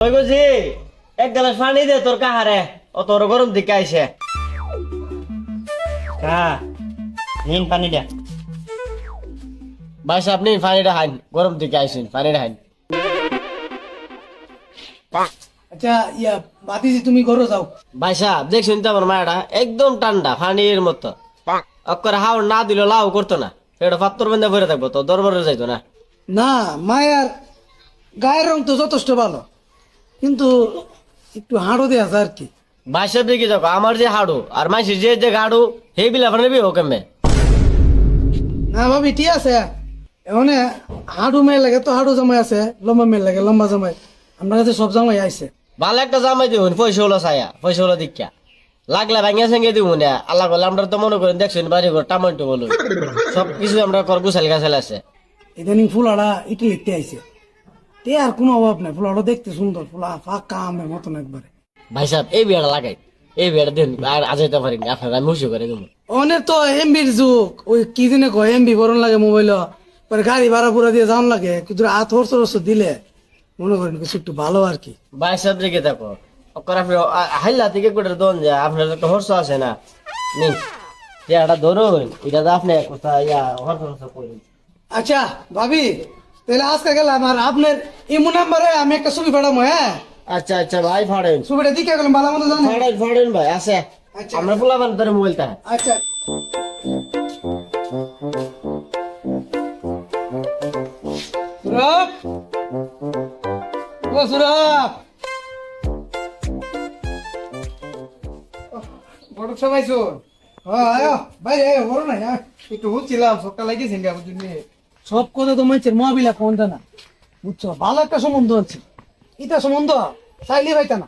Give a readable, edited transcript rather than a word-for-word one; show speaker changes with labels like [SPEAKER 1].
[SPEAKER 1] ওই গজি এক গ্লাস পানি দে তোর কাহারে ও তোর গরম দিকে আইছে হ্যাঁ নিন পানি দে ভাই সাহেব নিন পানিটা খাইন গরম দিকে আইছেন পানিটা খাইন
[SPEAKER 2] আচ্ছা ইয়া বাতিজি তুমি ঘরে যাও।
[SPEAKER 1] ভাই সাহেব দেখছেন তো আমার মায়াটা একদম ঠান্ডা পানির মতো অক্করে হাওড় না দিলে লাউ করতো না এটা পাত্তর বেঁধে ভরে থাকবো তো দরবারে যাইতো না
[SPEAKER 2] না মায়ার গায়ের রং তো যথেষ্ট ভালো, কিন্তু একটু হাঁড়ো দেয়া আছে আর কি।
[SPEAKER 1] ভাই সাহেব দেখি দেখো আমার যে হাড়ু আর মাইসির যে হাড়ু সেই বিলা নেবি ও কেমে
[SPEAKER 2] না ভাবি ঠিক আছে, এখন হাঁড়ু মেয়ে লাগে তো হাঁড়ু জামাই আছে, লম্বা মেয়ে লাগে লম্বা জামাই, আপনার কাছে সব জামাই আইছে।
[SPEAKER 1] ভালো একটা জামাই দিবুন পয়সা হলো ছায়া পয়সা হলো দীক্ষা লাগলে ভাঙিয়া সঙ্গে দিব না আল্লাহ করলে আমরা তো মনে করেন দেখছেন বাড়ি ঘর টামাটো বলো সব কিছু আমরা কর গুছাল গাছাল আছে
[SPEAKER 2] ইদানিং ফুলাটা ইটি লিখতে আইছে, তে আর কোনো অভাব নাই, ফুলাটা দেখতে সুন্দর, ফুলা ফাঁকা আমের মতন একবারে।
[SPEAKER 1] ভাই সাহেব এই বিয়াটা লাগাই এই বিয়াটা দিন আর আজাইতে পারি না আপনার আমি মুসি করে দেবো
[SPEAKER 2] অনেক তো এমবির যুগ, ওই কি দিনে কয় এমবি বরণ লাগে মোবাইল, পরে গাড়ি ভাড়া পুরা দিয়ে যাওয়ান লাগে, কিন্তু হাত হরস দিলে মনে করেন কিছু একটু ভালো আর কি।
[SPEAKER 1] ভাই সাহেব রেখে দেখো ওকর আপনি হাইলা থেকে করে দোন যায় আপনার একটা হর্ষ আছে না নিন এটা ধরুন এটা তো আপনি কোথায় ইয়া হর্ষ করুন
[SPEAKER 2] আচ্ছা ভাবি, তাহলে আজকে গেলাম, আর আপনার ইমো নাম্বারে আমি একটা ছবি পাঠাবো। হ্যাঁ
[SPEAKER 1] আচ্ছা আচ্ছা ভাই ফাড়েন
[SPEAKER 2] ছবিটা দিকে গেলাম ভালো মতো জানো।
[SPEAKER 1] ফাড়েন ফাড়েন ভাই আছে
[SPEAKER 2] আচ্ছা
[SPEAKER 1] আমরা পোলাবেন ধরে মোবাইলটা
[SPEAKER 2] আচ্ছা সুরভ, ও সুরভ, বড় সবাই শোন। হ্যাঁ আয় ভাই, বড় না একটু হচ্ছিলাম সবটা লাগিয়েছেন কে বুঝলি, সব কথা তো মানছে মহাবিলা কোনটা না বুঝছো, ভালো একটা সম্বন্ধ আছে, এটা সম্বন্ধ চাইলে পাইতা না।